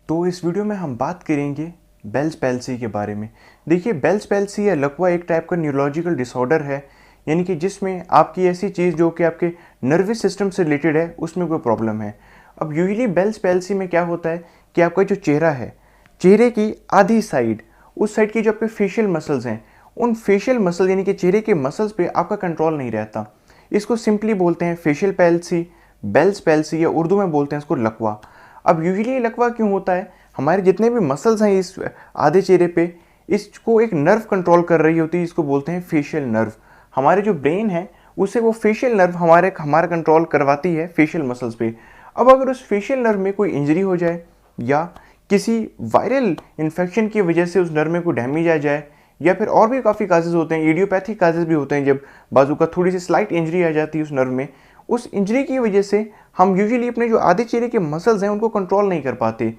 तो इस वीडियो में हम बात करेंगे बेल्स पैल्सी के बारे में। देखिए, बेल्स पैल्सी या लकवा एक टाइप का न्यूरोलॉजिकल डिसऑर्डर है, यानी कि जिसमें आपकी ऐसी चीज़ जो कि आपके नर्वस सिस्टम से रिलेटेड है उसमें कोई प्रॉब्लम है। अब यूजुअली बेल्स पैल्सी में क्या होता है कि आपका जो चेहरा है, चेहरे की आधी साइड, उस साइड की जो आपके फेशियल मसल्स हैं, उन फेशियल मसल यानी कि चेहरे के मसल्स पे आपका कंट्रोल नहीं रहता। इसको सिंपली बोलते हैं फेशियल पैल्सी, बेल्स पैल्सी, या उर्दू में बोलते हैं इसको लकवा। अब यूजुअली ये लकवा क्यों होता है? हमारे जितने भी मसल्स हैं इस आधे चेहरे पे, इसको एक नर्व कंट्रोल कर रही होती है, इसको बोलते हैं फेशियल नर्व। हमारे जो ब्रेन है उससे वो फेशियल नर्व हमारा कंट्रोल करवाती है फेशियल मसल्स पे। अब अगर उस फेशियल नर्व में कोई इंजरी हो जाए या किसी वायरल इन्फेक्शन की वजह से उस नर्व में कोई डैमेज आ जाए, या फिर और भी काफ़ी काजेज़ होते हैं, इडियोपैथिक काजेज़ भी होते हैं, जब बाजू का थोड़ी सी स्लाइट इंजरी आ जाती है उस नर्व में, उस इंजरी की वजह से हम यूजुअली अपने जो आधे चेहरे के मसल्स हैं उनको कंट्रोल नहीं कर पाते,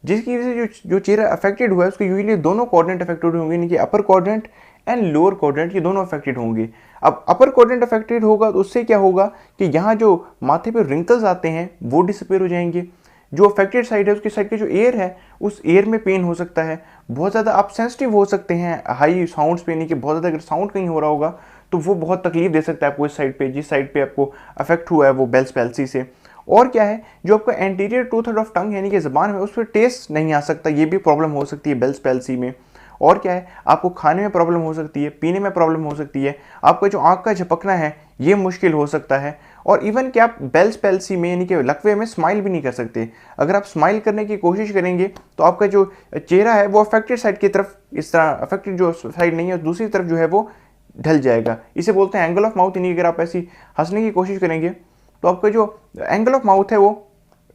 जिसकी वजह से जो चेहरा अफेक्टेड हुआ है उसके यूजुअली दोनों क्वाड्रेंट अफेक्टेड होंगे, यानी कि upper quadrant and lower quadrant, ये दोनों अफेक्टेड होंगे। अब अपर क्वाड्रेंट अफेक्टेड होगा तो उससे क्या होगा कि यहाँ जो माथे पे रिंकल्स आते हैं वो डिसअपीयर हो जाएंगे। जो अफेक्टेड साइड है उसकी साइड के जो एयर है उस एयर में पेन हो सकता है, बहुत ज़्यादा आप सेंसिटिव हो सकते हैं हाई साउंड्स पे, यानी कि बहुत ज़्यादा अगर साउंड कहीं हो रहा होगा तो वो बहुत तकलीफ दे सकता है आपको इस साइड पे, जिस साइड पे आपको अफेक्ट हुआ है वो बेल्स पैल्सी से। और क्या है, जो आपका anterior to third of tongue यानी कि ज़बान में, उस पर टेस्ट नहीं आ सकता, ये भी प्रॉब्लम हो सकती है बेल्स पैल्सी में। और क्या है, आपको खाने में प्रॉब्लम हो सकती है, पीने में प्रॉब्लम हो सकती है, आपका जो आँख का झपकना है ये मुश्किल हो सकता है। और इवन कि आप बेल्स पैल्सी में यानी कि लकवे में स्माइल भी नहीं कर सकते। अगर आप स्माइल करने की कोशिश करेंगे तो आपका जो चेहरा है वो अफेक्टेड साइड की तरफ, इस तरह अफेक्टेड जो साइड नहीं है दूसरी तरफ जो है वो ढल जाएगा। इसे बोलते हैं एंगल ऑफ माउथ, यानी अगर आप ऐसी हंसने की कोशिश करेंगे तो आपका जो एंगल ऑफ माउथ है वो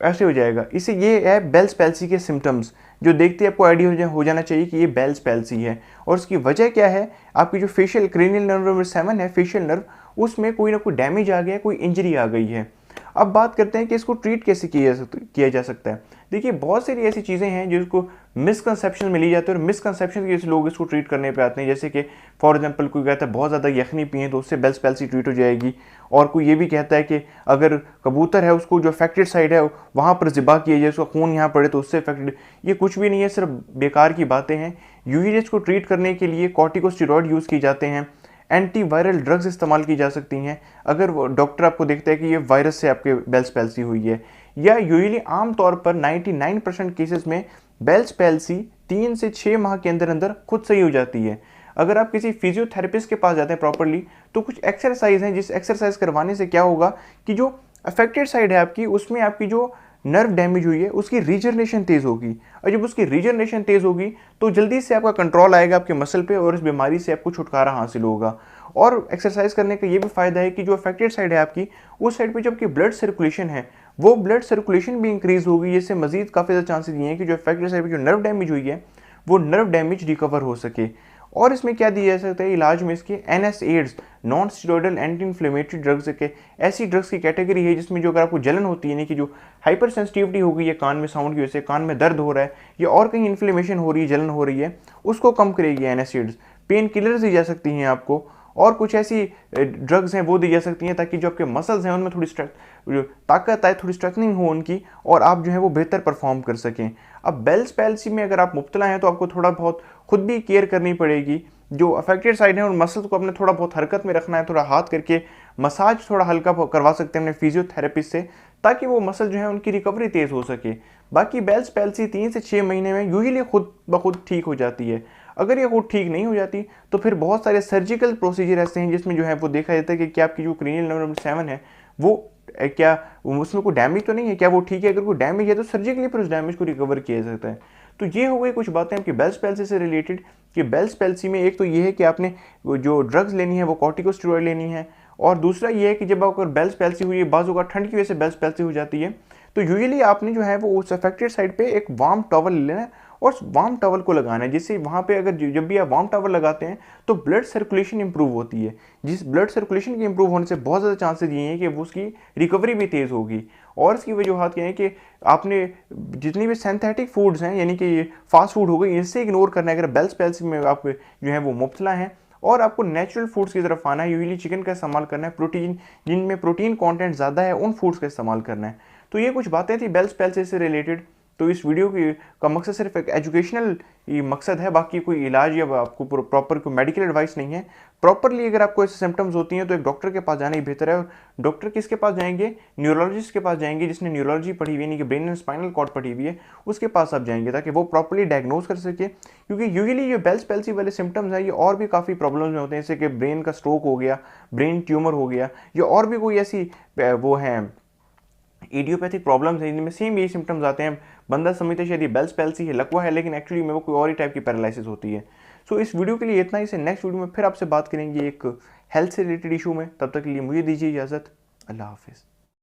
ऐसे हो जाएगा। इसे ये है बेल्स पैल्सी के सिम्टम्स, जो देखते ही आपको आइडिया हो जाना चाहिए कि ये बेल्स पैल्सी है। और उसकी वजह क्या है, आपकी जो फेशियल क्रेनियल नर्व नंबर 7 है, फेशियल नर्व, उसमें कोई ना कोई डैमेज आ गया, कोई इंजरी आ गई है। अब बात करते हैं कि इसको ट्रीट कैसे किया जा सकता है। देखिए, बहुत सारी ऐसी चीज़ें हैं जिसको मिसकंसेप्शन में ली जाती है और मिसकंसेप्शन के लोग इसको ट्रीट करने पे आते हैं। जैसे कि फॉर एग्जांपल कोई कहता है बहुत ज़्यादा यखनी पिए तो उससे बेल्स पैल्सी ट्रीट हो जाएगी, और कोई ये भी कहता है कि अगर कबूतर है उसको जो अफेक्टेड साइड है वहाँ पर ज़िबा किया जाए, उसका खून यहाँ पड़े तो उससे अफेक्टेड। ये कुछ भी नहीं है, सिर्फ बेकार की बातें हैं। यूजुअली को ट्रीट करने के लिए कॉर्टिकोस्टेरॉइड यूज़ की जाते हैं, एंटीवायरल ड्रग्स इस्तेमाल की जा सकती हैं अगर वो डॉक्टर आपको देखता है कि ये वायरस से आपके बेल्स पैल्सी हुई है। या यूजुअली आमतौर पर 99% केसेस में बेल्स पैल्सी 3 से 6 माह के अंदर अंदर खुद सही हो जाती है। अगर आप किसी फिजियोथेरेपिस्ट के पास जाते हैं प्रॉपरली, तो कुछ एक्सरसाइज हैं जिस एक्सरसाइज करवाने से क्या होगा कि जो अफेक्टेड साइड है आपकी, उसमें आपकी जो नर्व डैमेज हुई है उसकी रीजनरेशन तेज़ होगी, और जब उसकी रीजनरेशन तेज़ होगी तो जल्दी से आपका कंट्रोल आएगा आपके मसल पे और इस बीमारी से आपको छुटकारा हासिल होगा। और एक्सरसाइज करने का ये भी फ़ायदा है कि जो अफेक्टेड साइड है आपकी, उस साइड पे जो आपकी ब्लड सर्कुलेशन है वो ब्लड सर्कुलेशन भी इंक्रीज़ होगी, जिससे मजीद काफ़ी ज़्यादा चांसेस ये हैं कि जो अफेक्टेड साइड पर जो नर्व डैमेज हुई है वो नर्व डैमेज रिकवर हो सके। और इसमें क्या दिया जा सकता है इलाज में, इसके NSAIDs, non steroidal anti inflammatory drugs के ऐसी ड्रग्स की कैटेगरी है जिसमें जो अगर आपको जलन होती है, यानी कि जो हाइपर सेंसिटिविटी हो गई है कान में साउंड की वजह से, कान में दर्द हो रहा है या और कहीं इन्फ्लेमेशन हो रही है, जलन हो रही है, उसको कम करेगी NSAIDs। पेन किलर्स दी जा सकती हैं आपको, और कुछ ऐसी ड्रग्स हैं वो दी जा सकती हैं ताकि जो आपके मसल्स हैं उनमें थोड़ी जो ताकत आए, थोड़ी स्ट्रेंथनिंग हो उनकी, और आप जो है वो बेहतर परफॉर्म कर सकें। अब बेल्स पैल्सी में अगर आप मुब्तला हैं तो आपको थोड़ा बहुत खुद भी केयर करनी पड़ेगी। जो अफेक्टेड साइड है उन मसल्स को अपने थोड़ा बहुत हरकत में रखना है, थोड़ा हाथ करके मसाज थोड़ा हल्का करवा सकते हैं अपने फिजियोथेरेपिस्ट से, ताकि वो मसल जो है उनकी रिकवरी तेज़ हो सके। बाकी बेल्स पैल्सी 3 से 6 महीने में यूजुअली खुद ब खुद ठीक हो जाती है। अगर ये खुद ठीक नहीं हो जाती तो फिर बहुत सारे सर्जिकल प्रोसीजर ऐसे हैं जिसमें जो है वो देखा जाता है कि क्या आपकी जो क्रेनियल नर्व नंबर 7 है वो क्या उसमें कोई डैमेज तो नहीं है, क्या वो ठीक है। अगर कोई डैमेज है तो सर्जिकली फिर उस डैमेज को रिकवर किया जा सकता है। तो ये हो गई कुछ बातें आपकी बेल्स पैल्सी से रिलेटेड, कि बेल्स पैल्सी में एक तो ये है कि आपने जो ड्रग्स लेनी है वो कॉर्टिकोस्टेरॉइड लेनी है, और दूसरा ये है कि जब अगर बेल्स पैल्सी हुई है, बाजू का ठंड की वजह से बेल्स पैल्सी हो जाती है, तो यूजुअली आपने जो है वो उस अफेक्टेड साइड पे एक वार्म टॉवल लेना है और वार्म टॉवल को लगाना है, जिससे वहाँ पे अगर जब भी आप वार्म टॉवल लगाते हैं तो ब्लड सर्कुलेशन इंप्रूव होती है। जिस ब्लड सर्कुलेशन के इंप्रूव होने से बहुत ज़्यादा चांसेस ये हैं कि वो उसकी रिकवरी भी तेज़ होगी। और इसकी वजूहत क्या है कि आपने जितनी भी सिंथेटिक फूड्स हैं, यानी कि ये फास्ट फूड हो गई, इससे इग्नोर करना है अगर बेल्स पैल्सी में आप जो है वो मुब्तला हैं, और आपको नेचुरल फूड्स की तरफ आना है। यूजुअली चिकन का इस्तेमाल करना है, प्रोटीन जिनमें प्रोटीन कंटेंट ज़्यादा है उन फूड्स का इस्तेमाल करना है। तो ये कुछ बातें थी बेल्स पैल्सी से रिलेटेड। तो इस वीडियो का मकसद सिर्फ एक एजुकेशनल ये मकसद है, बाकी कोई इलाज या आपको प्रॉपर कोई मेडिकल एडवाइस नहीं है। प्रॉपरली अगर आपको ऐसे सिम्टम्स होती हैं तो एक डॉक्टर के पास जाना ही बेहतर है। और डॉक्टर किसके पास जाएंगे? न्यूरोलॉजिस्ट के पास जाएंगे, जिसने न्यूरोलॉजी पढ़ी हुई है, यानी कि ब्रेन एंड स्पाइनल कॉर्ड पढ़ी हुई है, उसके पास आप जाएंगे ताकि वो प्रॉपरली डायग्नोज कर सके। क्योंकि यूजुअली ये बेल्स पैल्सी वाले सिम्टम्स हैं ये और भी काफ़ी प्रॉब्लम्स में होते हैं, जैसे कि ब्रेन का स्ट्रोक हो गया, ब्रेन ट्यूमर हो गया, या और भी कोई ऐसी वो है इडियोपैथिक प्रॉब्लम्स हैं जिनमें सेम यही सिम्टम्स आते हैं। बंदा समझते हैं शायद ये बेल्स पैल्सी है, लकवा है, लेकिन एक्चुअली में वो कोई और ही टाइप की पैरालिसिस होती है। सो इस वीडियो के लिए इतना ही। से नेक्स्ट वीडियो में फिर आपसे बात करेंगे एक हेल्थ से रिलेटेड इशू में। तब तक के लिए मुझे दीजिए इजाज़त। अल्लाह हाफिज़।